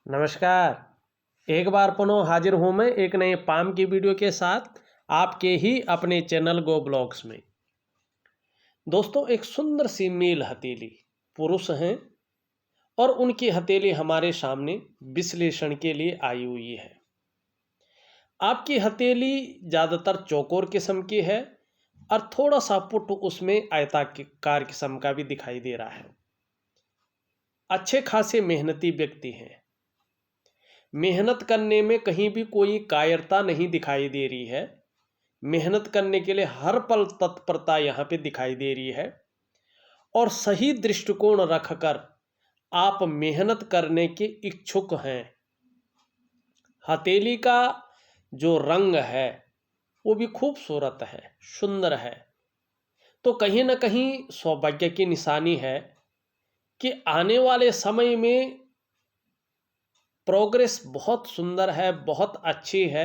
नमस्कार। एक बार पुनः हाजिर हूँ मैं एक नए पाम की वीडियो के साथ आपके ही अपने चैनल गो ब्लॉग्स में। दोस्तों, एक सुंदर सी मेल हथेली पुरुष हैं और उनकी हथेली हमारे सामने विश्लेषण के लिए आई हुई है। आपकी हथेली ज़्यादातर चौकोर किस्म की है और थोड़ा सा पुट उसमें आयताकार किस्म का भी दिखाई दे रहा है। अच्छे खासे मेहनती व्यक्ति हैं। मेहनत करने में कहीं भी कोई कायरता नहीं दिखाई दे रही है। मेहनत करने के लिए हर पल तत्परता यहाँ पे दिखाई दे रही है और सही दृष्टिकोण रखकर आप मेहनत करने के इच्छुक हैं। हथेली का जो रंग है वो भी खूबसूरत है, सुंदर है, तो कहीं ना कहीं सौभाग्य की निशानी है कि आने वाले समय में प्रोग्रेस बहुत सुंदर है, बहुत अच्छी है,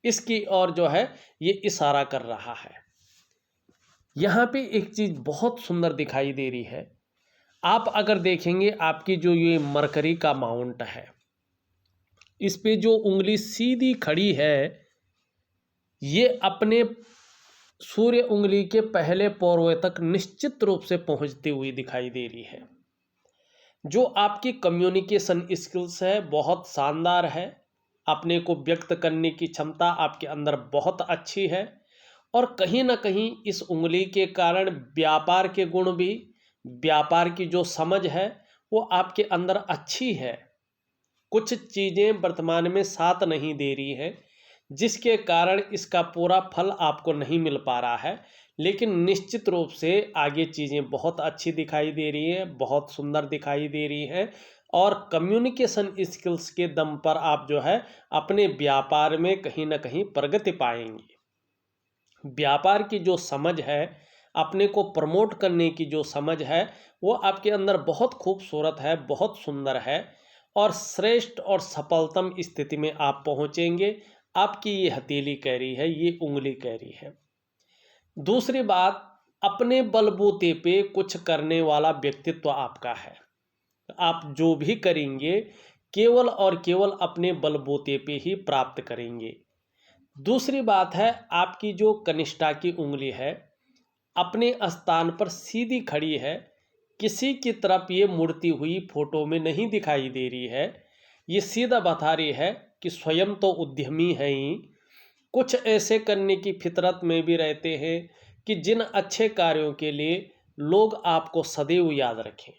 इसकी ओर जो है ये इशारा कर रहा है। यहाँ पे एक चीज़ बहुत सुंदर दिखाई दे रही है। आप अगर देखेंगे आपकी जो ये मरकरी का माउंट है, इस पे जो उंगली सीधी खड़ी है ये अपने सूर्य उंगली के पहले पोरवे तक निश्चित रूप से पहुंचती हुई दिखाई दे रही है। जो आपकी कम्युनिकेशन स्किल्स है बहुत शानदार है। अपने को व्यक्त करने की क्षमता आपके अंदर बहुत अच्छी है और कहीं ना कहीं इस उंगली के कारण व्यापार के गुण भी, व्यापार की जो समझ है वो आपके अंदर अच्छी है। कुछ चीज़ें वर्तमान में साथ नहीं दे रही हैं जिसके कारण इसका पूरा फल आपको नहीं मिल पा रहा है, लेकिन निश्चित रूप से आगे चीज़ें बहुत अच्छी दिखाई दे रही हैं, बहुत सुंदर दिखाई दे रही हैं और कम्युनिकेशन स्किल्स के दम पर आप जो है अपने व्यापार में कहीं ना कहीं प्रगति पाएंगे। व्यापार की जो समझ है, अपने को प्रमोट करने की जो समझ है वो आपके अंदर बहुत खूबसूरत है, बहुत सुंदर है और श्रेष्ठ और सफलतम स्थिति में आप पहुंचेंगे। आपकी ये हथेली कह रही है, ये उंगली कह रही है। दूसरी बात, अपने बलबूते पे कुछ करने वाला व्यक्तित्व आपका है। आप जो भी करेंगे केवल और केवल अपने बलबूते पे ही प्राप्त करेंगे। दूसरी बात है, आपकी जो कनिष्ठा की उंगली है अपने स्थान पर सीधी खड़ी है, किसी की तरफ ये मुड़ती हुई फोटो में नहीं दिखाई दे रही है। ये सीधा बता रही है कि स्वयं तो उद्यमी है ही, कुछ ऐसे करने की फितरत में भी रहते हैं कि जिन अच्छे कार्यों के लिए लोग आपको सदैव याद रखें।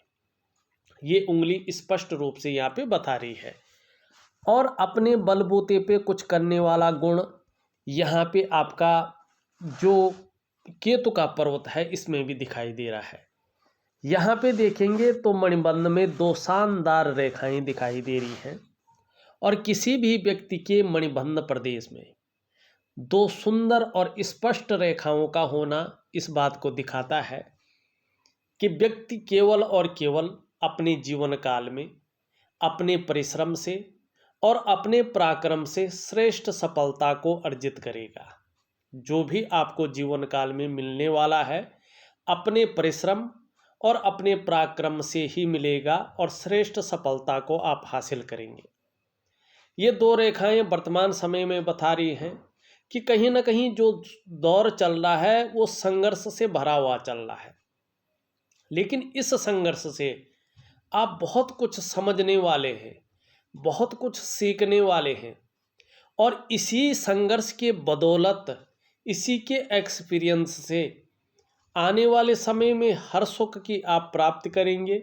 ये उंगली स्पष्ट रूप से यहाँ पे बता रही है। और अपने बलबूते पे कुछ करने वाला गुण यहाँ पे आपका जो केतु का पर्वत है इसमें भी दिखाई दे रहा है। यहाँ पे देखेंगे तो मणिबंध में दो शानदार रेखाएं दिखाई दे रही हैं और किसी भी व्यक्ति के मणिबंध प्रदेश में दो सुंदर और स्पष्ट रेखाओं का होना इस बात को दिखाता है कि व्यक्ति केवल और केवल अपने जीवन काल में अपने परिश्रम से और अपने पराक्रम से श्रेष्ठ सफलता को अर्जित करेगा। जो भी आपको जीवन काल में मिलने वाला है अपने परिश्रम और अपने पराक्रम से ही मिलेगा और श्रेष्ठ सफलता को आप हासिल करेंगे। ये दो रेखाएं वर्तमान समय में बता रही हैं कि कहीं ना कहीं जो दौर चल रहा है वो संघर्ष से भरा हुआ चल रहा है, लेकिन इस संघर्ष से आप बहुत कुछ समझने वाले हैं, बहुत कुछ सीखने वाले हैं और इसी संघर्ष के बदौलत, इसी के एक्सपीरियंस से आने वाले समय में हर सुख की आप प्राप्ति करेंगे,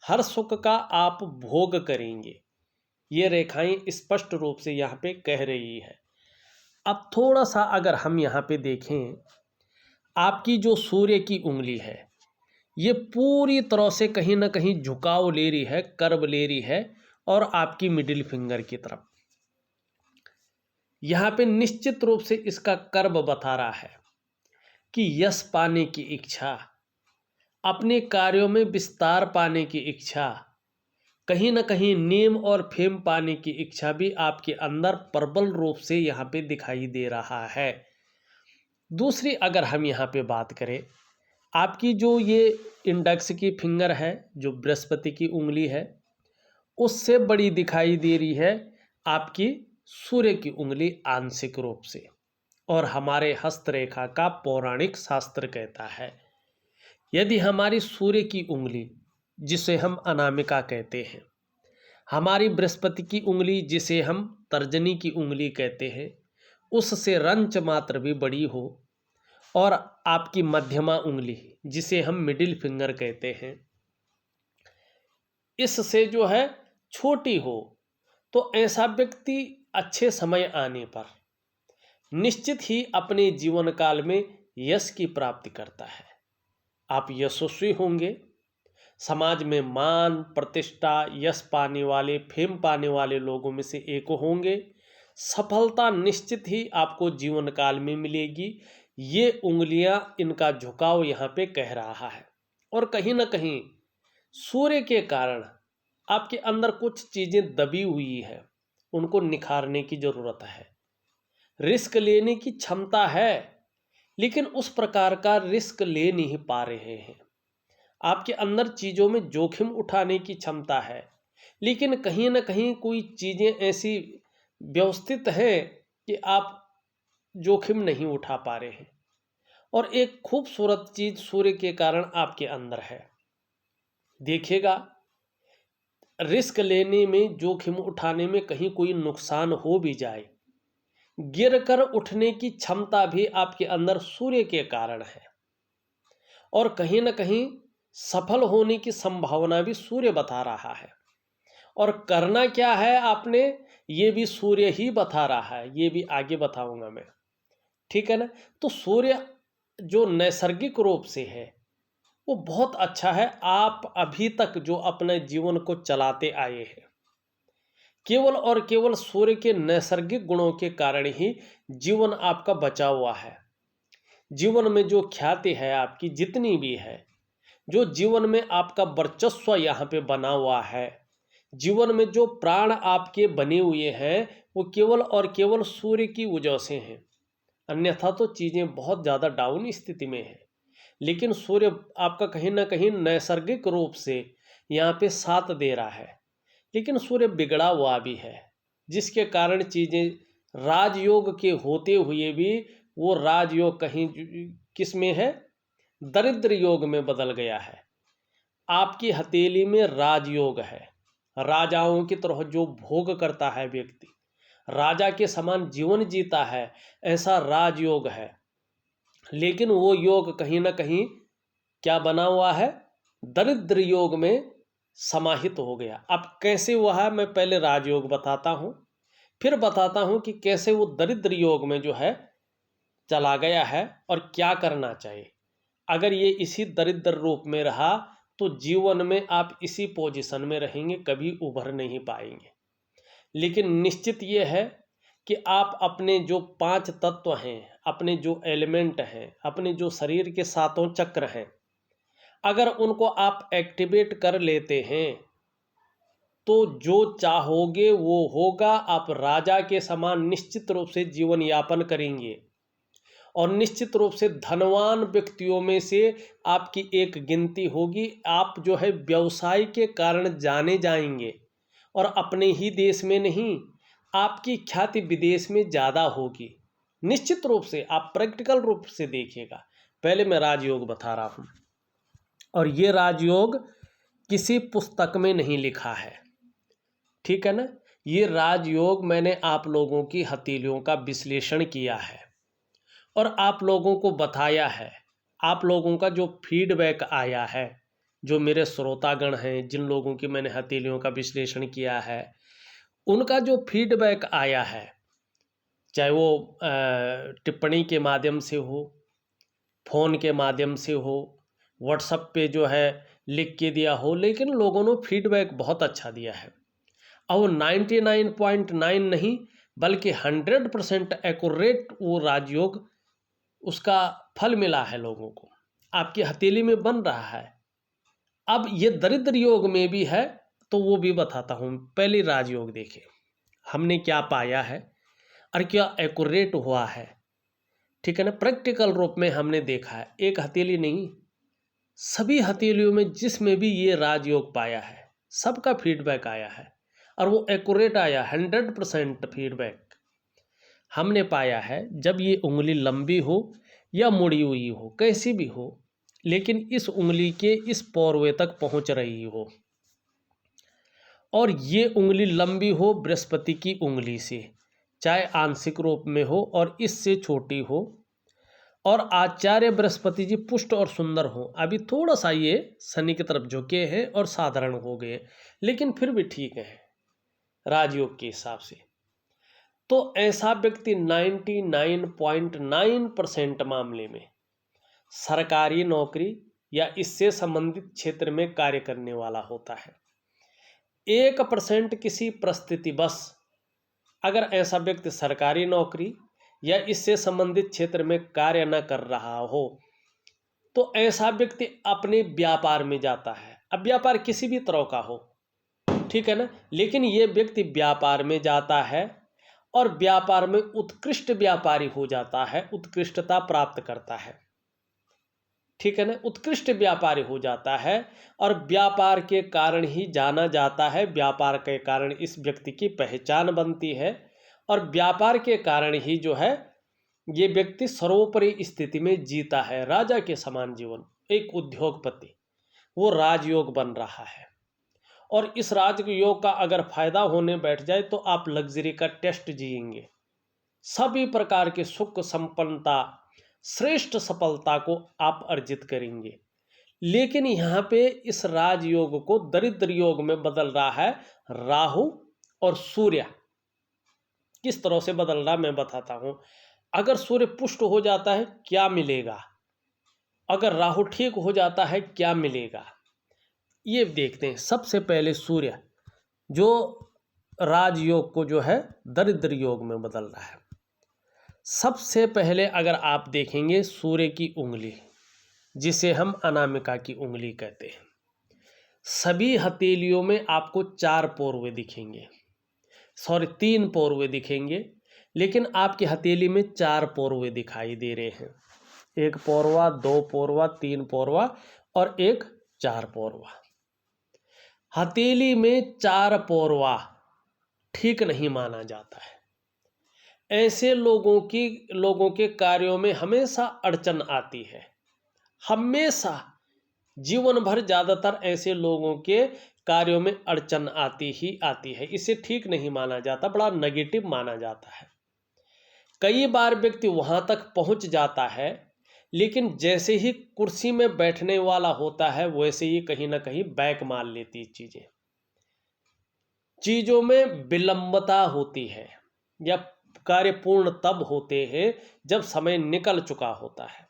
हर सुख का आप भोग करेंगे। ये रेखाएं स्पष्ट रूप से यहाँ पे कह रही है। अब थोड़ा सा अगर हम यहाँ पे देखें, आपकी जो सूर्य की उंगली है ये पूरी तरह से कहीं ना कहीं झुकाव ले रही है, कर्व ले रही है और आपकी मिडिल फिंगर की तरफ यहाँ पे निश्चित रूप से इसका कर्व बता रहा है कि यश पाने की इच्छा, अपने कार्यों में विस्तार पाने की इच्छा, कहीं ना कहीं नेम और फेम पाने की इच्छा भी आपके अंदर प्रबल रूप से यहाँ पे दिखाई दे रहा है। दूसरी अगर हम यहाँ पे बात करें, आपकी जो ये इंडेक्स की फिंगर है, जो बृहस्पति की उंगली है, उससे बड़ी दिखाई दे रही है आपकी सूर्य की उंगली आंशिक रूप से। और हमारे हस्तरेखा का पौराणिक शास्त्र कहता है यदि हमारी सूर्य की उंगली, जिसे हम अनामिका कहते हैं, हमारी बृहस्पति की उंगली जिसे हम तर्जनी की उंगली कहते हैं, उससे रंच मात्र भी बड़ी हो, और आपकी मध्यमा उंगली जिसे हम मिडिल फिंगर कहते हैं, इससे जो है छोटी हो, तो ऐसा व्यक्ति अच्छे समय आने पर निश्चित ही अपने जीवन काल में यश की प्राप्ति करता है। आप यशस्वी होंगे, समाज में मान प्रतिष्ठा यश पाने वाले, फेम पाने वाले लोगों में से एक होंगे। सफलता निश्चित ही आपको जीवन काल में मिलेगी। ये उंगलियां, इनका झुकाव यहाँ पे कह रहा है। और कहीं ना कहीं सूर्य के कारण आपके अंदर कुछ चीज़ें दबी हुई है, उनको निखारने की ज़रूरत है। रिस्क लेने की क्षमता है, लेकिन उस प्रकार का रिस्क ले नहीं पा रहे हैं। आपके अंदर चीज़ों में जोखिम उठाने की क्षमता है, लेकिन कहीं ना कहीं कोई चीज़ें ऐसी व्यवस्थित हैं कि आप जोखिम नहीं उठा पा रहे हैं। और एक खूबसूरत चीज़ सूर्य के कारण आपके अंदर है, देखिएगा, रिस्क लेने में, जोखिम उठाने में कहीं कोई नुकसान हो भी जाए, गिर कर उठने की क्षमता भी आपके अंदर सूर्य के कारण है। और कहीं ना कहीं सफल होने की संभावना भी सूर्य बता रहा है। और करना क्या है आपने, ये भी सूर्य ही बता रहा है, ये भी आगे बताऊंगा मैं, ठीक है ना। तो सूर्य जो नैसर्गिक रूप से है वो बहुत अच्छा है। आप अभी तक जो अपने जीवन को चलाते आए हैं, केवल और केवल सूर्य के नैसर्गिक गुणों के कारण ही जीवन आपका बचा हुआ है। जीवन में जो ख्याति है आपकी जितनी भी है, जो जीवन में आपका वर्चस्व यहाँ पे बना हुआ है, जीवन में जो प्राण आपके बने हुए हैं, वो केवल और केवल सूर्य की वजह से हैं। अन्यथा तो चीज़ें बहुत ज़्यादा डाउन स्थिति में है। लेकिन सूर्य आपका कहीं ना कहीं नैसर्गिक रूप से यहाँ पे साथ दे रहा है, लेकिन सूर्य बिगड़ा हुआ भी है, जिसके कारण चीज़ें राजयोग के होते हुए भी वो राजयोग कहीं किस में है, दरिद्र योग में बदल गया है। आपकी हथेली में राजयोग है, राजाओं की तरह जो भोग करता है व्यक्ति, राजा के समान जीवन जीता है, ऐसा राजयोग है। लेकिन वो योग कहीं ना कहीं क्या बना हुआ है, दरिद्र योग में समाहित हो गया। अब कैसे हुआ है, मैं पहले राजयोग बताता हूँ, फिर बताता हूँ कि कैसे वो दरिद्र योग में जो है चला गया है और क्या करना चाहिए। अगर ये इसी दरिद्र रूप में रहा तो जीवन में आप इसी पोजीशन में रहेंगे, कभी उभर नहीं पाएंगे। लेकिन निश्चित ये है कि आप अपने जो 5 तत्व हैं, अपने जो एलिमेंट हैं, अपने जो शरीर के 7 चक्र हैं, अगर उनको आप एक्टिवेट कर लेते हैं तो जो चाहोगे वो होगा। आप राजा के समान निश्चित रूप से जीवन यापन करेंगे और निश्चित रूप से धनवान व्यक्तियों में से आपकी एक गिनती होगी। आप जो है व्यवसाय के कारण जाने जाएंगे और अपने ही देश में नहीं, आपकी ख्याति विदेश में ज़्यादा होगी। निश्चित रूप से आप प्रैक्टिकल रूप से देखिएगा। पहले मैं राजयोग बता रहा हूँ, और ये राजयोग किसी पुस्तक में नहीं लिखा है, ठीक है ना। ये राजयोग मैंने आप लोगों की हथेलियों का विश्लेषण किया है और आप लोगों को बताया है। आप लोगों का जो फीडबैक आया है, जो मेरे श्रोतागण हैं, जिन लोगों की मैंने हथेलियों का विश्लेषण किया है, उनका जो फीडबैक आया है, चाहे वो टिप्पणी के माध्यम से हो, फ़ोन के माध्यम से हो, व्हाट्सएप पे जो है लिख के दिया हो, लेकिन लोगों ने फीडबैक बहुत अच्छा दिया है। और 99.9 नहीं बल्कि 100% एक्यूरेट वो राजयोग उसका फल मिला है लोगों को, आपकी हथेली में बन रहा है। अब ये दरिद्र योग में भी है तो वो भी बताता हूँ। पहले राजयोग देखिए हमने क्या पाया है और क्या एक्यूरेट हुआ है, ठीक है ना। प्रैक्टिकल रूप में हमने देखा है, एक हथेली नहीं, सभी हथेलियों में जिसमें भी ये राजयोग पाया है, सबका फीडबैक आया है और वो एक्यूरेट आया, 100% फीडबैक हमने पाया है। जब ये उंगली लंबी हो या मुड़ी हुई हो, कैसी भी हो, लेकिन इस उंगली के इस पौरवे तक पहुंच रही हो और ये उंगली लंबी हो बृहस्पति की उंगली से, चाहे आंशिक रूप में हो और इससे छोटी हो, और आचार्य बृहस्पति जी पुष्ट और सुंदर हो। अभी थोड़ा सा ये शनि की तरफ झुके हैं और साधारण हो गए, लेकिन फिर भी ठीक है राजयोग के हिसाब से। तो ऐसा व्यक्ति 99.9% मामले में सरकारी नौकरी या इससे संबंधित क्षेत्र में कार्य करने वाला होता है। 1% किसी परिस्थिति बस अगर ऐसा व्यक्ति सरकारी नौकरी या इससे संबंधित क्षेत्र में कार्य न कर रहा हो, तो ऐसा व्यक्ति अपने व्यापार में जाता है। अब व्यापार किसी भी तरह का हो, ठीक है ना, लेकिन ये व्यक्ति व्यापार में जाता है और व्यापार में उत्कृष्ट व्यापारी हो जाता है, उत्कृष्टता प्राप्त करता है, ठीक है ना, उत्कृष्ट व्यापारी हो जाता है और व्यापार के कारण ही जाना जाता है, व्यापार के कारण इस व्यक्ति की पहचान बनती है और व्यापार के कारण ही जो है ये व्यक्ति सर्वोपरि स्थिति में जीता है, राजा के समान जीवन। एक उद्योगपति वो राजयोग बन रहा है और इस राजयोग का अगर फायदा होने बैठ जाए तो आप लग्जरी का टेस्ट जिएंगे, सभी प्रकार के सुख संपन्नता श्रेष्ठ सफलता को आप अर्जित करेंगे। लेकिन यहाँ पे इस राजयोग को दरिद्र योग में बदल रहा है राहु और सूर्य। किस तरह से बदल रहा मैं बताता हूँ। अगर सूर्य पुष्ट हो जाता है क्या मिलेगा, अगर राहु ठीक हो जाता है क्या मिलेगा, ये देखते हैं। सबसे पहले सूर्य जो राजयोग को जो है दरिद्र योग में बदल रहा है। सबसे पहले अगर आप देखेंगे सूर्य की उंगली, जिसे हम अनामिका की उंगली कहते हैं, सभी हथेलियों में आपको 4 पोरवे दिखेंगे, 3 पोरवे दिखेंगे, लेकिन आपकी हथेली में 4 पोरवे दिखाई दे रहे हैं। 1 पोरवा, 2 पोरवा, 3 पोरवा और एक 4 पोरवा। हथेली में 4 पोरवा ठीक नहीं माना जाता है। ऐसे लोगों के कार्यों में हमेशा अड़चन आती है, हमेशा जीवन भर ज़्यादातर ऐसे लोगों के कार्यों में अड़चन आती ही आती है। इसे ठीक नहीं माना जाता, बड़ा नेगेटिव माना जाता है। कई बार व्यक्ति वहां तक पहुंच जाता है, लेकिन जैसे ही कुर्सी में बैठने वाला होता है वैसे ही कहीं ना कहीं बैक मार लेती चीज़ों में विलंबता होती है या कार्य पूर्ण तब होते हैं जब समय निकल चुका होता है।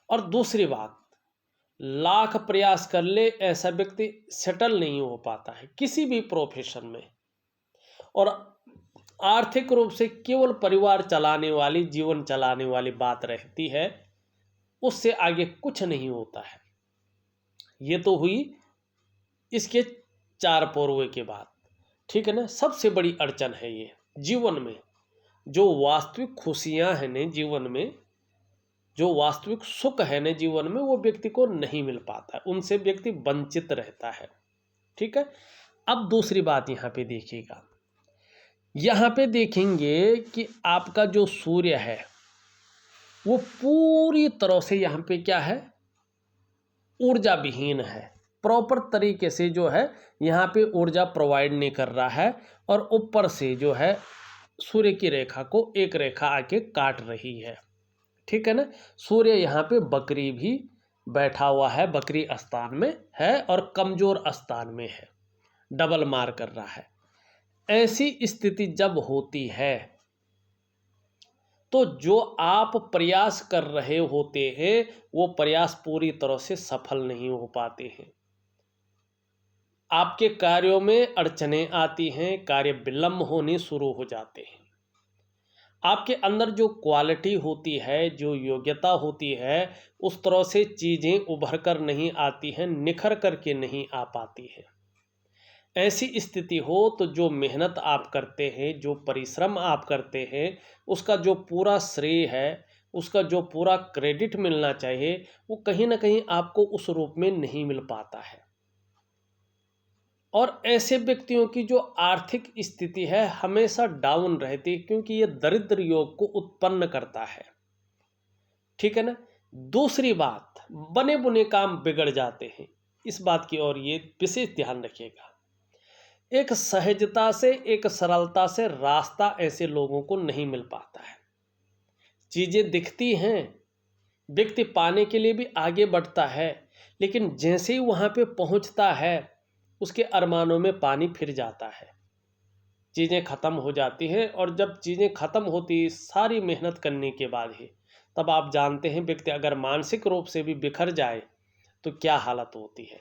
और दूसरी बात, लाख प्रयास कर ले ऐसा व्यक्ति सेटल नहीं हो पाता है किसी भी प्रोफेशन में, और आर्थिक रूप से केवल परिवार चलाने वाली, जीवन चलाने वाली बात रहती है, उससे आगे कुछ नहीं होता है। ये तो हुई इसके 4 पोरवे के बाद, ठीक है ना। सबसे बड़ी अड़चन है ये जीवन में, जो वास्तविक खुशियां हैं ने जीवन में, जो वास्तविक सुख है ने जीवन में, वो व्यक्ति को नहीं मिल पाता है, उनसे व्यक्ति वंचित रहता है, ठीक है। अब दूसरी बात यहाँ पे देखिएगा, यहाँ पे देखेंगे कि आपका जो सूर्य है वो पूरी तरह से यहाँ पे क्या है, ऊर्जा विहीन है, प्रॉपर तरीके से जो है यहाँ पे ऊर्जा प्रोवाइड नहीं कर रहा है, और ऊपर से जो है सूर्य की रेखा को एक रेखा आके काट रही है, ठीक है ना। सूर्य यहाँ पे बकरी भी बैठा हुआ है, बकरी स्थान में है और कमजोर स्थान में है, डबल मार कर रहा है। ऐसी स्थिति जब होती है तो जो आप प्रयास कर रहे होते हैं वो प्रयास पूरी तरह से सफल नहीं हो पाते हैं, आपके कार्यों में अड़चनें आती हैं, कार्य विलंब होने शुरू हो जाते हैं। आपके अंदर जो क्वालिटी होती है, जो योग्यता होती है, उस तरह से चीज़ें उभर कर नहीं आती हैं, निखर करके नहीं आ पाती हैं। ऐसी स्थिति हो तो जो मेहनत आप करते हैं, जो परिश्रम आप करते हैं, उसका जो पूरा श्रेय है, उसका जो पूरा क्रेडिट मिलना चाहिए, वो कहीं ना कहीं आपको उस रूप में नहीं मिल पाता है। और ऐसे व्यक्तियों की जो आर्थिक स्थिति है हमेशा डाउन रहती है, क्योंकि ये दरिद्र योग को उत्पन्न करता है। ठीक है ना। दूसरी बात, बने बुने काम बिगड़ जाते हैं, इस बात की ओर ये विशेष ध्यान रखिएगा। एक सहजता से, एक सरलता से रास्ता ऐसे लोगों को नहीं मिल पाता है। चीजें दिखती हैं, व्यक्ति पाने के लिए भी आगे बढ़ता है, लेकिन जैसे ही वहां पे पहुंचता है उसके अरमानों में पानी फिर जाता है, चीज़ें ख़त्म हो जाती हैं। और जब चीज़ें ख़त्म होती सारी मेहनत करने के बाद ही, तब आप जानते हैं व्यक्ति अगर मानसिक रूप से भी बिखर जाए तो क्या हालत होती है।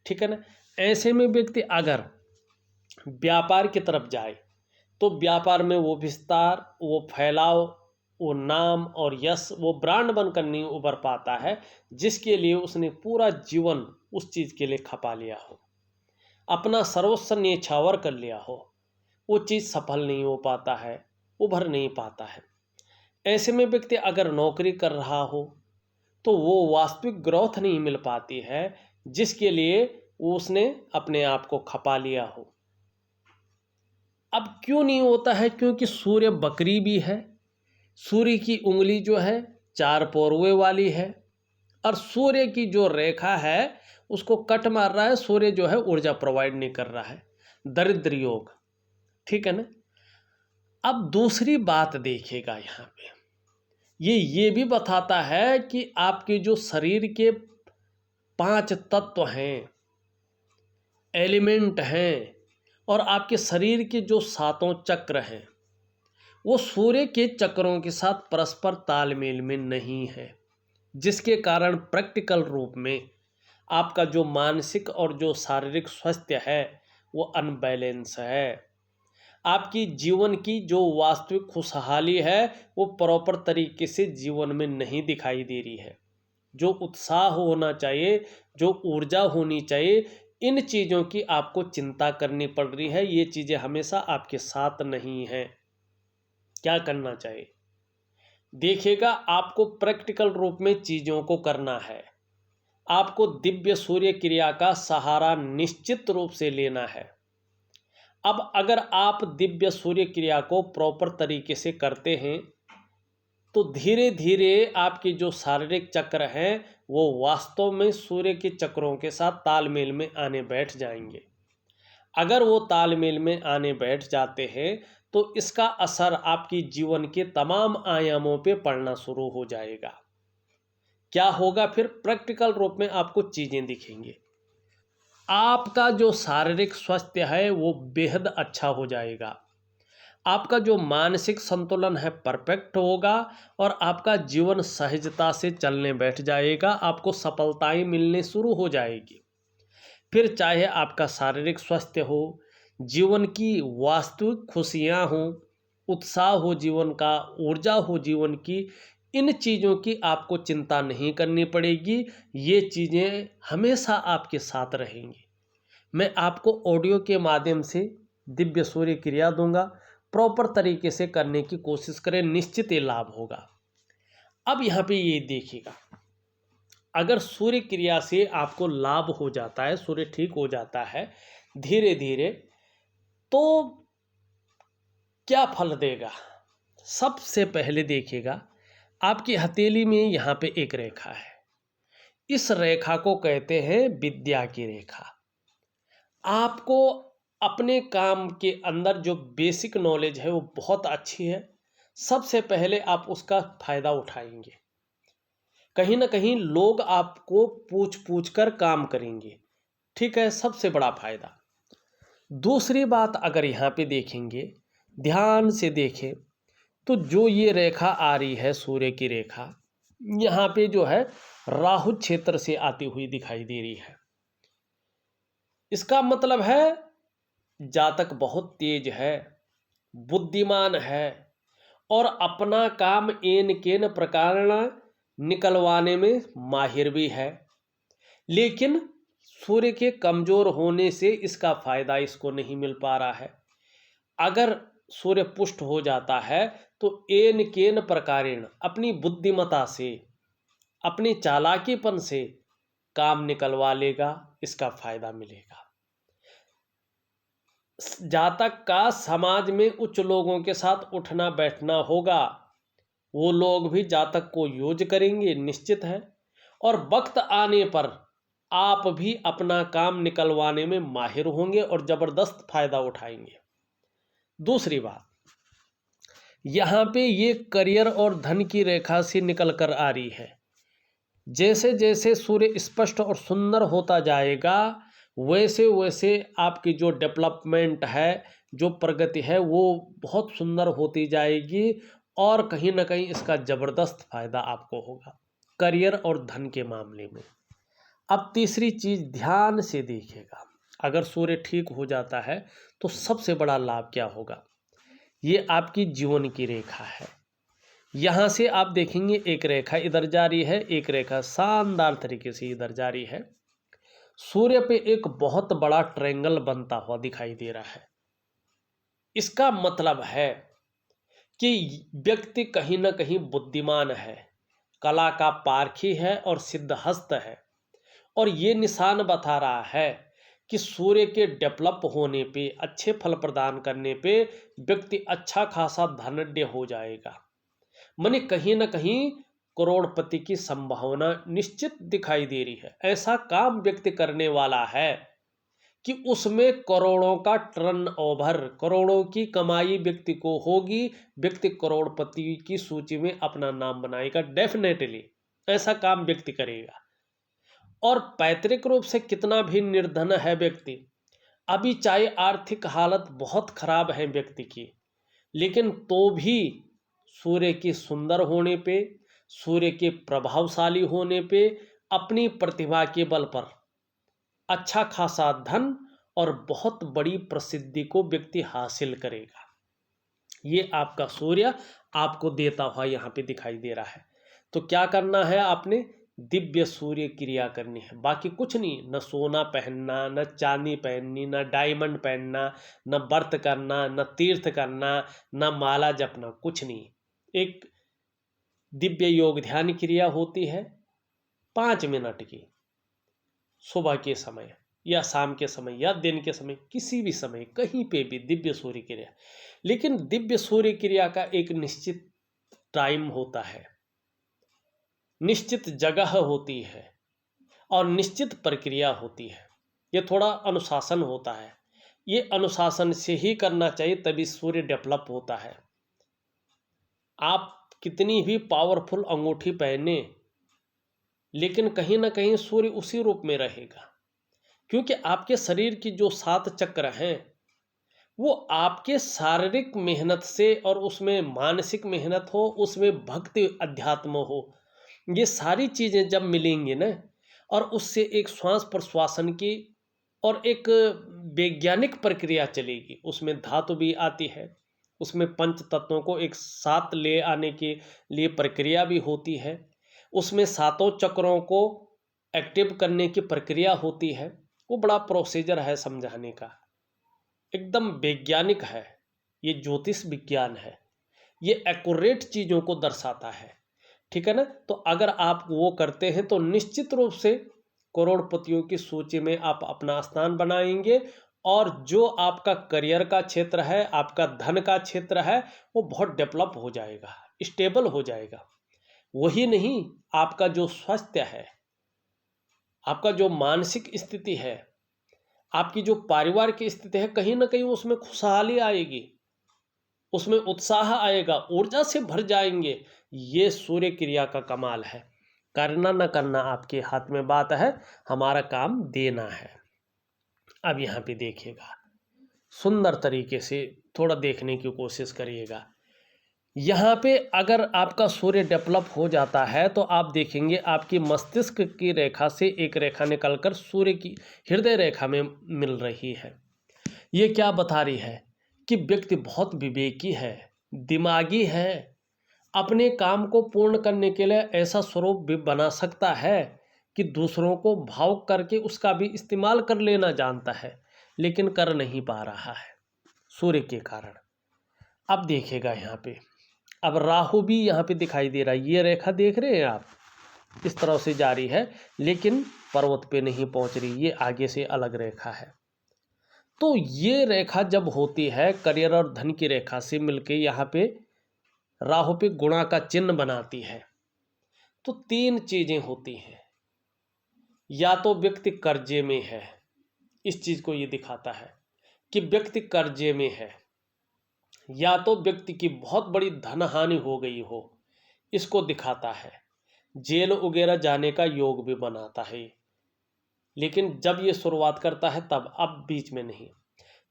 ठीक है ना। ऐसे में व्यक्ति अगर व्यापार की तरफ जाए तो व्यापार में वो विस्तार, वो फैलाव, वो नाम और यश, वो ब्रांड बनकर नहीं उभर पाता है जिसके लिए उसने पूरा जीवन उस चीज़ के लिए खपा लिया हो, अपना सर्वस्व न्यौछावर कर लिया हो। वो चीज़ सफल नहीं हो पाता है, उभर नहीं पाता है। ऐसे में व्यक्ति अगर नौकरी कर रहा हो तो वो वास्तविक ग्रोथ नहीं मिल पाती है जिसके लिए उसने अपने आप को खपा लिया हो। अब क्यों नहीं होता है? क्योंकि सूर्य बकरी भी है, सूर्य की उंगली जो है 4 पौरवे वाली है, और सूर्य की जो रेखा है उसको कट मार रहा है। सूर्य जो है ऊर्जा प्रोवाइड नहीं कर रहा है, दरिद्र योग। ठीक है ना। अब दूसरी बात देखिएगा, यहाँ पे ये भी बताता है कि आपके जो शरीर के 5 तत्व हैं, एलिमेंट हैं, और आपके शरीर के जो 7 चक्र हैं वो सूर्य के चक्रों के साथ परस्पर तालमेल में नहीं है, जिसके कारण प्रैक्टिकल रूप में आपका जो मानसिक और जो शारीरिक स्वास्थ्य है वो अनबैलेंस है। आपकी जीवन की जो वास्तविक खुशहाली है वो प्रॉपर तरीके से जीवन में नहीं दिखाई दे रही है। जो उत्साह होना चाहिए, जो ऊर्जा होनी चाहिए, इन चीज़ों की आपको चिंता करनी पड़ रही है। ये चीज़ें हमेशा आपके साथ नहीं हैं। क्या करना चाहिए? देखिएगा, आपको प्रैक्टिकल रूप में चीज़ों को करना है। आपको दिव्य सूर्य क्रिया का सहारा निश्चित रूप से लेना है। अब अगर आप दिव्य सूर्य क्रिया को प्रॉपर तरीके से करते हैं तो धीरे धीरे आपके जो शारीरिक चक्र हैं वो वास्तव में सूर्य के चक्रों के साथ तालमेल में आने बैठ जाएंगे। अगर वो तालमेल में आने बैठ जाते हैं तो इसका असर आपकी जीवन के तमाम आयामों पे पड़ना शुरू हो जाएगा। क्या होगा फिर? प्रैक्टिकल रूप में आपको चीज़ें दिखेंगी। आपका जो शारीरिक स्वास्थ्य है वो बेहद अच्छा हो जाएगा, आपका जो मानसिक संतुलन है परफेक्ट होगा, और आपका जीवन सहजता से चलने बैठ जाएगा। आपको सफलताएं मिलने शुरू हो जाएगी। फिर चाहे आपका शारीरिक स्वास्थ्य हो, जीवन की वास्तविक खुशियां हो, उत्साह हो जीवन का, ऊर्जा हो जीवन की, इन चीज़ों की आपको चिंता नहीं करनी पड़ेगी। ये चीज़ें हमेशा आपके साथ रहेंगी। मैं आपको ऑडियो के माध्यम से दिव्य सूर्य क्रिया दूंगा, प्रॉपर तरीके से करने की कोशिश करें, निश्चित ये लाभ होगा। अब यहाँ पे ये देखिएगा, अगर सूर्य क्रिया से आपको लाभ हो जाता है, सूर्य ठीक हो जाता है धीरे धीरे, तो क्या फल देगा? सबसे पहले देखिएगा, आपकी हथेली में यहाँ पे एक रेखा है, इस रेखा को कहते हैं विद्या की रेखा। आपको अपने काम के अंदर जो बेसिक नॉलेज है वो बहुत अच्छी है। सबसे पहले आप उसका फ़ायदा उठाएंगे। कहीं ना कहीं लोग आपको पूछ पूछ कर काम करेंगे। ठीक है, सबसे बड़ा फ़ायदा। दूसरी बात, अगर यहाँ पे देखेंगे, ध्यान से देखें तो जो ये रेखा आ रही है सूर्य की रेखा, यहाँ पे जो है राहु क्षेत्र से आती हुई दिखाई दे रही है। इसका मतलब है जातक बहुत तेज है, बुद्धिमान है, और अपना काम एन केन प्रकार निकलवाने में माहिर भी है। लेकिन सूर्य के कमजोर होने से इसका फायदा इसको नहीं मिल पा रहा है। अगर सूर्य पुष्ट हो जाता है तो एन केन प्रकारेण अपनी बुद्धिमता से, अपनी चालाकीपन से काम निकलवा लेगा, इसका फायदा मिलेगा। जातक का समाज में उच्च लोगों के साथ उठना बैठना होगा, वो लोग भी जातक को यूज करेंगे निश्चित है। और वक्त आने पर आप भी अपना काम निकलवाने में माहिर होंगे और ज़बरदस्त फायदा उठाएंगे। दूसरी बात, यहाँ पे ये करियर और धन की रेखा से निकल कर आ रही है। जैसे जैसे सूर्य स्पष्ट और सुंदर होता जाएगा, वैसे वैसे आपकी जो डेवलपमेंट है, जो प्रगति है, वो बहुत सुंदर होती जाएगी और कहीं ना कहीं इसका ज़बरदस्त फायदा आपको होगा करियर और धन के मामले में। अब तीसरी चीज़ ध्यान से देखिएगा, अगर सूर्य ठीक हो जाता है तो सबसे बड़ा लाभ क्या होगा। ये आपकी जीवन की रेखा है। यहाँ से आप देखेंगे एक रेखा इधर जा रही है, एक रेखा शानदार तरीके से इधर जा रही है। सूर्य पे एक बहुत बड़ा ट्रायंगल बनता हुआ दिखाई दे रहा है। इसका मतलब है कि व्यक्ति कहीं ना कहीं बुद्धिमान है, कला का पारखी है और सिद्धहस्त है। और ये निशान बता रहा है कि सूर्य के डेवलप होने पे, अच्छे फल प्रदान करने पे व्यक्ति अच्छा खासा धनढ़ हो जाएगा। माने कहीं ना कहीं करोड़पति की संभावना निश्चित दिखाई दे रही है। ऐसा काम व्यक्ति करने वाला है कि उसमें करोड़ों का टर्नओवर, करोड़ों की कमाई व्यक्ति को होगी। व्यक्ति करोड़पति की सूची में अपना नाम बनाएगा, डेफिनेटली ऐसा काम व्यक्ति करेगा। और पैतृक रूप से कितना भी निर्धन है व्यक्ति, अभी चाहे आर्थिक हालत बहुत खराब है व्यक्ति की, लेकिन तो भी सूर्य के सुंदर होने पे, सूर्य के प्रभावशाली होने पे, अपनी प्रतिभा के बल पर अच्छा खासा धन और बहुत बड़ी प्रसिद्धि को व्यक्ति हासिल करेगा। ये आपका सूर्य आपको देता हुआ यहाँ पे दिखाई दे रहा है। तो क्या करना है, आपने दिव्य सूर्य क्रिया करनी है, बाकी कुछ नहीं। न सोना पहनना, न चांदी पहननी, न डायमंड पहनना, न व्रत करना, न तीर्थ करना, न माला जपना, कुछ नहीं। एक दिव्य योग ध्यान क्रिया होती है 5 मिनट की, सुबह के समय या शाम के समय या दिन के समय, किसी भी समय कहीं पे भी दिव्य सूर्य क्रिया। लेकिन दिव्य सूर्य क्रिया का एक निश्चित टाइम होता है, निश्चित जगह होती है और निश्चित प्रक्रिया होती है। ये थोड़ा अनुशासन होता है, ये अनुशासन से ही करना चाहिए, तभी सूर्य डेवलप होता है। आप कितनी भी पावरफुल अंगूठी पहने, लेकिन कहीं ना कहीं सूर्य उसी रूप में रहेगा, क्योंकि आपके शरीर की जो 7 चक्र हैं वो आपके शारीरिक मेहनत से और उसमें मानसिक मेहनत हो, उसमें भक्ति अध्यात्म हो, ये सारी चीज़ें जब मिलेंगी ना, और उससे एक श्वास प्रश्वासन की और एक वैज्ञानिक प्रक्रिया चलेगी। उसमें धातु भी आती है, उसमें पंच तत्वों को एक साथ ले आने के लिए प्रक्रिया भी होती है, उसमें 7 चक्रों को एक्टिव करने की प्रक्रिया होती है। वो बड़ा प्रोसीजर है समझाने का, एकदम वैज्ञानिक है। ये ज्योतिष विज्ञान है, ये एक्यूरेट चीज़ों को दर्शाता है, ठीक है ना। तो अगर आप वो करते हैं तो निश्चित रूप से करोड़पतियों की सूची में आप अपना स्थान बनाएंगे। और जो आपका करियर का क्षेत्र है, आपका धन का क्षेत्र है, वो बहुत डेवलप हो जाएगा, स्टेबल हो जाएगा। वही नहीं, आपका जो स्वास्थ्य है, आपका जो मानसिक स्थिति है, आपकी जो पारिवारिक स्थिति है, कहीं ना कहीं उसमें खुशहाली आएगी, उसमें उत्साह आएगा, ऊर्जा से भर जाएंगे। ये सूर्य क्रिया का कमाल है। करना न करना आपके हाथ में बात है, हमारा काम देना है। अब यहाँ पे देखिएगा, सुंदर तरीके से थोड़ा देखने की कोशिश करिएगा। यहाँ पे अगर आपका सूर्य डेवलप हो जाता है तो आप देखेंगे आपकी मस्तिष्क की रेखा से एक रेखा निकलकर सूर्य की हृदय रेखा में मिल रही है। ये क्या बता रही है कि व्यक्ति बहुत विवेकी है, दिमागी है, अपने काम को पूर्ण करने के लिए ऐसा स्वरूप भी बना सकता है कि दूसरों को भावुक करके उसका भी इस्तेमाल कर लेना जानता है, लेकिन कर नहीं पा रहा है सूर्य के कारण। अब देखिएगा यहाँ पे, अब राहु भी यहाँ पे दिखाई दे रहा है। ये रेखा देख रहे हैं आप, इस तरह से जारी है, लेकिन पर्वत पे नहीं पहुँच रही, ये आगे से अलग रेखा है। तो ये रेखा जब होती है करियर और धन की रेखा से मिलके यहाँ पे राहु पे गुणा का चिन्ह बनाती है, तो तीन चीजें होती हैं। या तो व्यक्ति कर्जे में है, इस चीज को ये दिखाता है कि व्यक्ति कर्जे में है, या तो व्यक्ति की बहुत बड़ी धन हानि हो गई हो, इसको दिखाता है। जेल वगैरह जाने का योग भी बनाता है, लेकिन जब ये शुरुआत करता है तब, अब बीच में नहीं।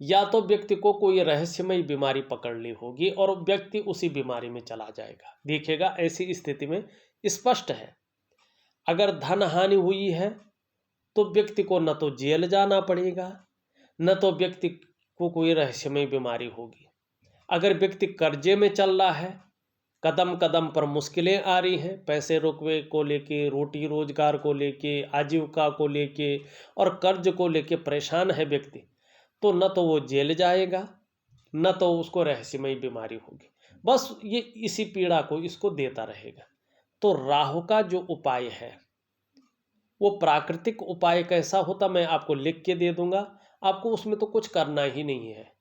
या तो व्यक्ति को कोई रहस्यमय बीमारी पकड़ ली होगी और व्यक्ति उसी बीमारी में चला जाएगा। देखिएगा ऐसी स्थिति में स्पष्ट है, अगर धन हानि हुई है तो व्यक्ति को न तो जेल जाना पड़ेगा, न तो व्यक्ति को कोई रहस्यमय बीमारी होगी। अगर व्यक्ति कर्जे में चल रहा है, कदम कदम पर मुश्किलें आ रही हैं, पैसे रुपए को लेके, रोटी रोजगार को लेके, आजीविका को लेके और कर्ज को लेके परेशान है व्यक्ति, तो न तो वो जेल जाएगा, न तो उसको रहस्यमय बीमारी होगी, बस ये इसी पीड़ा को इसको देता रहेगा। तो राहु का जो उपाय है वो प्राकृतिक उपाय कैसा होता मैं आपको लिख के दे दूंगा, आपको उसमें तो कुछ करना ही नहीं है।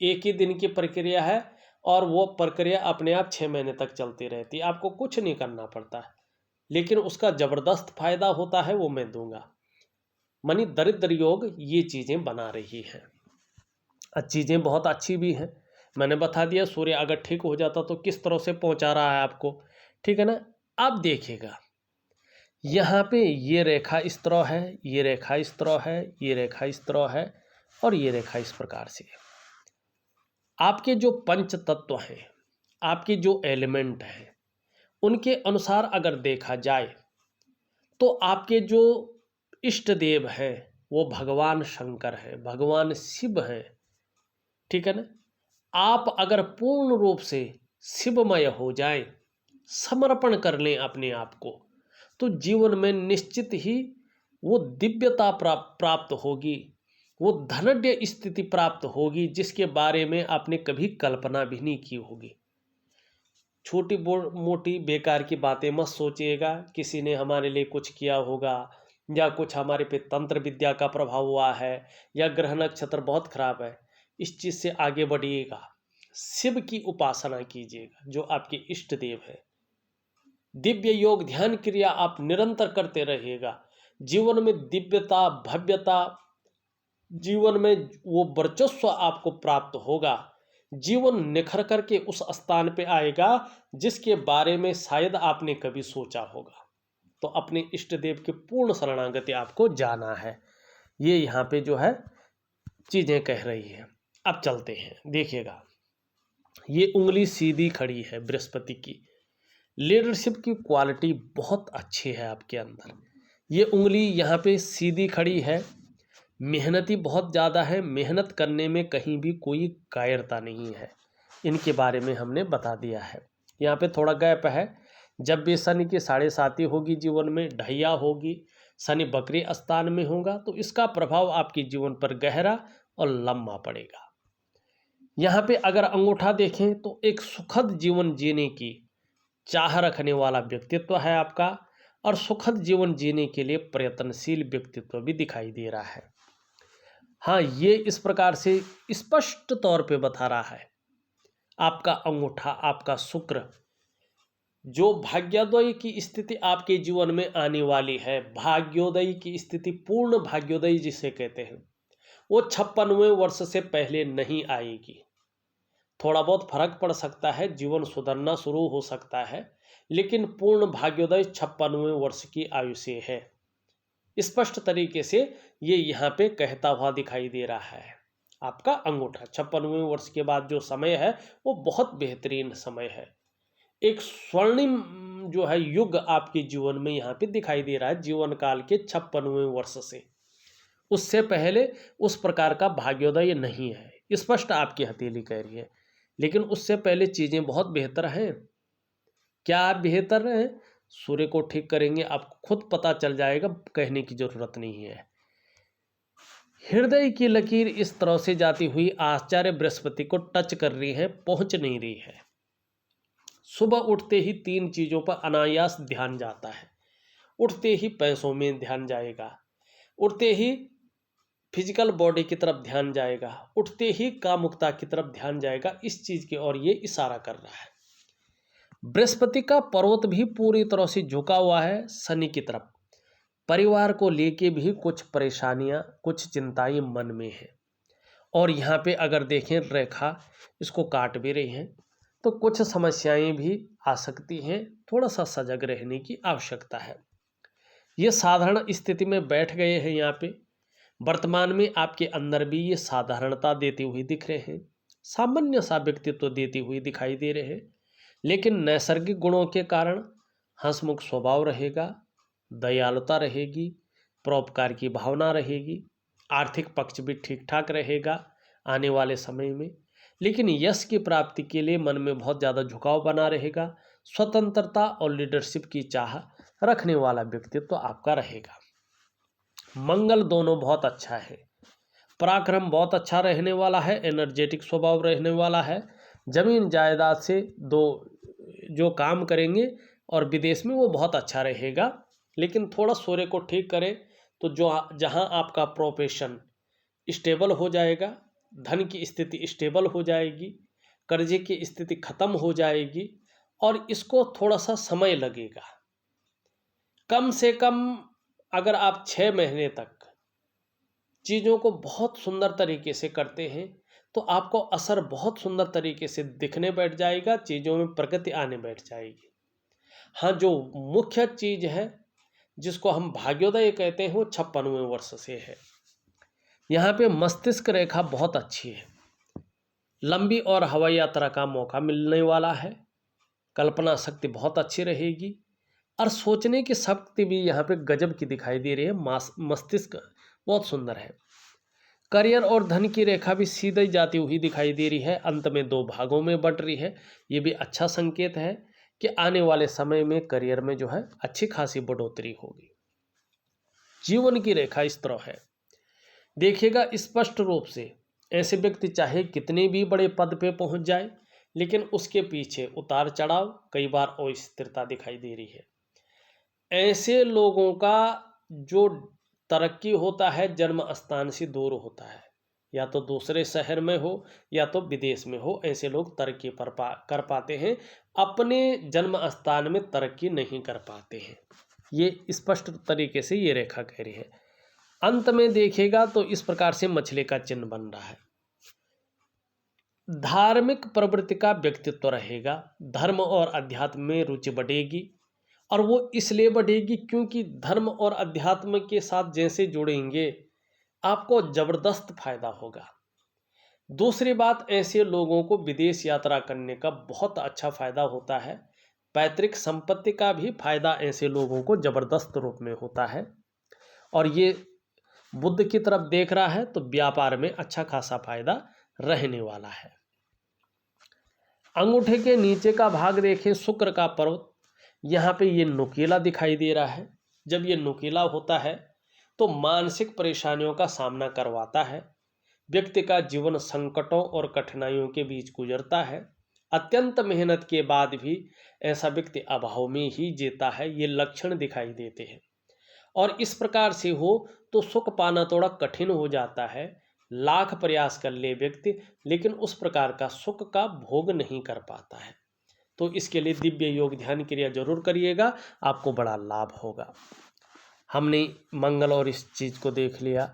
एक ही दिन की प्रक्रिया है और वो प्रक्रिया अपने आप 6 महीने तक चलती रहती है, आपको कुछ नहीं करना पड़ता है, लेकिन उसका जबरदस्त फायदा होता है, वो मैं दूंगा। मनी दरिद्र योग ये चीजें बना रही हैं, चीजें बहुत अच्छी भी हैं। मैंने बता दिया सूर्य अगर ठीक हो जाता तो किस तरह से पहुंचा रहा है आपको, ठीक है ना। अब देखिएगा यहाँ पे ये रेखा इस तरह है, ये रेखा इस तरह है, ये रेखा इस तरह है और ये रेखा इस प्रकार से है। आपके जो पंच तत्व हैं, आपके जो एलिमेंट हैं, उनके अनुसार अगर देखा जाए तो आपके जो इष्ट देव हैं वो भगवान शंकर हैं, भगवान शिव हैं, ठीक है ना। आप अगर पूर्ण रूप से शिवमय हो जाएं, समर्पण कर लें अपने आप को, तो जीवन में निश्चित ही वो दिव्यता प्राप्त होगी, वो धनाढ्य स्थिति प्राप्त होगी जिसके बारे में आपने कभी कल्पना भी नहीं की होगी। छोटी मोटी बेकार की बातें मत सोचिएगा, किसी ने हमारे लिए कुछ किया होगा या कुछ हमारे पे तंत्र विद्या का प्रभाव हुआ है या ग्रह नक्षत्र बहुत खराब है, इस चीज से आगे बढ़िएगा। शिव की उपासना कीजिएगा जो आपके इष्ट देव है। दिव्य योग ध्यान क्रिया आप निरंतर करते रहिएगा, जीवन में दिव्यता भव्यता, जीवन में वो वर्चस्व आपको प्राप्त होगा, जीवन निखर करके उस स्थान पे आएगा जिसके बारे में शायद आपने कभी सोचा होगा। तो अपने इष्ट देव की पूर्ण शरणागति आपको जाना है, ये यहाँ पे जो है चीजें कह रही है। अब चलते हैं, देखिएगा ये उंगली सीधी खड़ी है बृहस्पति की, लीडरशिप की क्वालिटी बहुत अच्छी है आपके अंदर। ये उंगली यहाँ पे सीधी खड़ी है, मेहनती बहुत ज़्यादा है, मेहनत करने में कहीं भी कोई कायरता नहीं है, इनके बारे में हमने बता दिया है। यहाँ पे थोड़ा गैप है, जब भी शनि की 7.5 होगी जीवन में, ढैया होगी, शनि बकरी स्थान में होगा, तो इसका प्रभाव आपके जीवन पर गहरा और लंबा पड़ेगा। यहाँ पे अगर अंगूठा देखें तो एक सुखद जीवन जीने की चाह रखने वाला व्यक्तित्व है आपका, और सुखद जीवन जीने के लिए प्रयत्नशील व्यक्तित्व भी दिखाई दे रहा है। हाँ, ये इस प्रकार से स्पष्ट तौर पे बता रहा है आपका अंगूठा, आपका शुक्र, जो भाग्योदय की स्थिति आपके जीवन में आने वाली है, भाग्योदय की स्थिति, पूर्ण भाग्योदय जिसे कहते हैं, वो 56वें वर्ष से पहले नहीं आएगी। थोड़ा बहुत फर्क पड़ सकता है, जीवन सुधरना शुरू हो सकता है, लेकिन पूर्ण भाग्योदय 56वें वर्ष की आयु से है। स्पष्ट तरीके से ये यहाँ पे कहता हुआ दिखाई दे रहा है। आपका अंगूठा 56वें वर्ष के बाद जो समय है वो बहुत बेहतरीन समय है, एक स्वर्णिम जो है युग आपके जीवन में यहाँ पे दिखाई दे रहा है। जीवन काल के 56वें वर्ष से, उससे पहले उस प्रकार का भाग्योदय नहीं है, स्पष्ट आपकी हथेली कह रही है। लेकिन उससे पहले चीजें बहुत बेहतर हैं। क्या बेहतर है? सूर्य को ठीक करेंगे, आपको खुद पता चल जाएगा, कहने की जरूरत नहीं है। हृदय की लकीर इस तरह से जाती हुई आचार्य बृहस्पति को टच कर रही है, पहुंच नहीं रही है। सुबह उठते ही 3 चीजों पर अनायास ध्यान जाता है। उठते ही पैसों में ध्यान जाएगा, उठते ही फिजिकल बॉडी की तरफ ध्यान जाएगा, उठते ही कामुकता की तरफ ध्यान जाएगा। इस चीज की ओर ये इशारा कर रहा है। बृहस्पति का पर्वत भी पूरी तरह से झुका हुआ है शनि की तरफ। परिवार को लेके भी कुछ परेशानियां, कुछ चिंताएं मन में है। और यहाँ पे अगर देखें रेखा इसको काट भी रही है, तो कुछ समस्याएं भी आ सकती हैं। थोड़ा सा सजग रहने की आवश्यकता है। ये साधारण स्थिति में बैठ गए हैं यहाँ पे। वर्तमान में आपके अंदर भी ये साधारणता देते हुए दिख रहे हैं, सामान्य सा व्यक्तित्व देते हुए दिखाई दे रहे हैं। लेकिन नैसर्गिक गुणों के कारण हंसमुख स्वभाव रहेगा, दयालुता रहेगी, परोपकार की भावना रहेगी, आर्थिक पक्ष भी ठीक ठाक रहेगा आने वाले समय में। लेकिन यश की प्राप्ति के लिए मन में बहुत ज़्यादा झुकाव बना रहेगा। स्वतंत्रता और लीडरशिप की चाह रखने वाला व्यक्तित्व आपका रहेगा। मंगल दोनों बहुत अच्छा है। पराक्रम बहुत अच्छा रहने वाला है, एनर्जेटिक स्वभाव रहने वाला है। जमीन जायदाद से जो काम करेंगे और विदेश में वो बहुत अच्छा रहेगा। लेकिन थोड़ा सूर्य को ठीक करें तो जहां आपका प्रोफेशन स्टेबल हो जाएगा, धन की स्थिति स्टेबल हो जाएगी, कर्जे की स्थिति खत्म हो जाएगी। और इसको थोड़ा सा समय लगेगा। कम से कम अगर आप 6 महीने तक चीज़ों को बहुत सुंदर तरीके से करते हैं तो आपको असर बहुत सुंदर तरीके से दिखने बैठ जाएगा, चीज़ों में प्रगति आने बैठ जाएगी। हाँ, जो मुख्य चीज़ है जिसको हम भाग्योदय कहते हैं वो 56वें वर्ष से है। यहाँ पे मस्तिष्क रेखा बहुत अच्छी है। लंबी और हवाई यात्रा का मौका मिलने वाला है। कल्पना शक्ति बहुत अच्छी रहेगी और सोचने की शक्ति भी यहाँ पे गजब की दिखाई दे रही है। मस्तिष्क बहुत सुंदर है। करियर और धन की रेखा भी सीधी जाती हुई दिखाई दे रही है, अंत में 2 भागों में बट रही है। ये भी अच्छा संकेत है कि आने वाले समय में करियर में जो है अच्छी खासी बढ़ोतरी होगी। जीवन की रेखा इस तरह है, देखिएगा स्पष्ट रूप से ऐसे व्यक्ति चाहे कितने भी बड़े पद पे पहुंच जाए, लेकिन उसके पीछे उतार चढ़ाव, कई बार अस्थिरता दिखाई दे रही है। ऐसे लोगों का जो तरक्की होता है जन्म स्थान से दूर होता है, या तो दूसरे शहर में हो या तो विदेश में हो। ऐसे लोग तरक्की कर पाते हैं, अपने जन्म स्थान में तरक्की नहीं कर पाते हैं। ये स्पष्ट तरीके से ये रेखा कह रही है। अंत में देखिएगा तो इस प्रकार से मछली का चिन्ह बन रहा है। धार्मिक प्रवृत्ति का व्यक्तित्व रहेगा, धर्म और अध्यात्म में रुचि बढ़ेगी। और वो इसलिए बढ़ेगी क्योंकि धर्म और अध्यात्म के साथ जैसे जुड़ेंगे आपको जबरदस्त फायदा होगा। दूसरी बात, ऐसे लोगों को विदेश यात्रा करने का बहुत अच्छा फायदा होता है। पैतृक संपत्ति का भी फायदा ऐसे लोगों को जबरदस्त रूप में होता है। और ये बुध की तरफ देख रहा है तो व्यापार में अच्छा खासा फायदा रहने वाला है। अंगूठे के नीचे का भाग देखें, शुक्र का पर्वत यहाँ पे ये नुकीला दिखाई दे रहा है। जब ये नुकीला होता है तो मानसिक परेशानियों का सामना करवाता है। व्यक्ति का जीवन संकटों और कठिनाइयों के बीच गुजरता है। अत्यंत मेहनत के बाद भी ऐसा व्यक्ति अभाव में ही जीता है, ये लक्षण दिखाई देते हैं। और इस प्रकार से हो तो सुख पाना थोड़ा कठिन हो जाता है। लाख प्रयास कर ले व्यक्ति, लेकिन उस प्रकार का सुख का भोग नहीं कर पाता है। तो इसके लिए दिव्य योग ध्यान क्रिया जरूर करिएगा, आपको बड़ा लाभ होगा। हमने मंगल और इस चीज को देख लिया।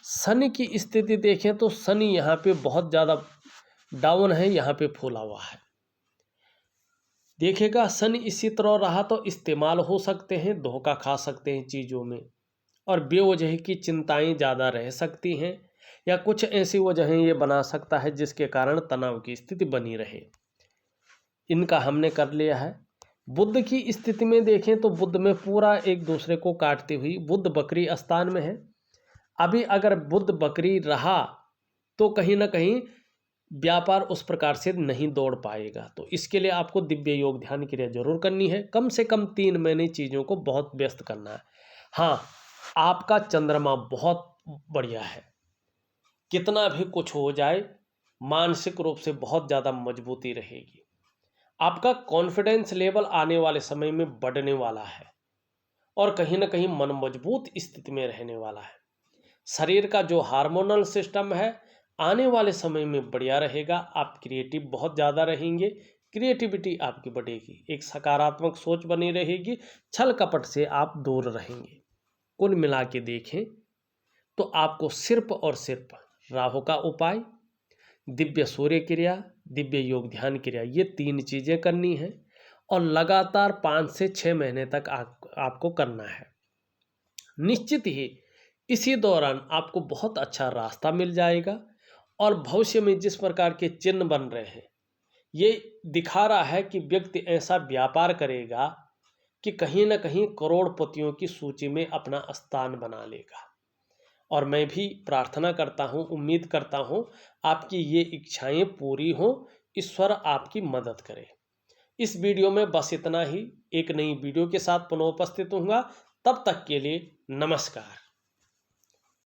शनि की स्थिति देखें तो शनि यहाँ पे बहुत ज़्यादा डाउन है, यहाँ पे फूला हुआ है। देखिएगा शनि इसी तरह रहा तो इस्तेमाल हो सकते हैं, धोखा खा सकते हैं चीज़ों में, और बेवजह की चिंताएं ज़्यादा रह सकती हैं, या कुछ ऐसी वजहें ये बना सकता है जिसके कारण तनाव की स्थिति बनी रहे। इनका हमने कर लिया है। बुध की स्थिति में देखें तो बुध में पूरा एक दूसरे को काटती हुई बुध बकरी स्थान में है। अभी अगर बुध बकरी रहा तो कहीं ना कहीं व्यापार उस प्रकार से नहीं दौड़ पाएगा। तो इसके लिए आपको दिव्य योग ध्यान क्रिया जरूर करनी है। कम से कम 3 महीने चीज़ों को बहुत व्यस्त करना है। हाँ, आपका चंद्रमा बहुत बढ़िया है। कितना भी कुछ हो जाए, मानसिक रूप से बहुत ज़्यादा मजबूती रहेगी। आपका कॉन्फिडेंस लेवल आने वाले समय में बढ़ने वाला है और कहीं ना कहीं मन मजबूत स्थिति में रहने वाला है। शरीर का जो हार्मोनल सिस्टम है आने वाले समय में बढ़िया रहेगा। आप क्रिएटिव बहुत ज़्यादा रहेंगे, क्रिएटिविटी आपकी बढ़ेगी, एक सकारात्मक सोच बनी रहेगी, छल कपट से आप दूर रहेंगे। कुल मिला के देखें तो आपको सिर्फ और सिर्फ राहु का उपाय, दिव्य सूर्य क्रिया, दिव्य योग ध्यान क्रिया, ये 3 चीज़ें करनी है और लगातार 5 से 6 महीने तक आपको करना है। निश्चित ही इसी दौरान आपको बहुत अच्छा रास्ता मिल जाएगा और भविष्य में जिस प्रकार के चिन्ह बन रहे हैं ये दिखा रहा है कि व्यक्ति ऐसा व्यापार करेगा कि कहीं ना कहीं करोड़पतियों की सूची में अपना स्थान बना लेगा। और मैं भी प्रार्थना करता हूँ, उम्मीद करता हूँ आपकी ये इच्छाएं पूरी हों, ईश्वर आपकी मदद करे। इस वीडियो में बस इतना ही। एक नई वीडियो के साथ पुनः उपस्थित होऊंगा, तब तक के लिए नमस्कार।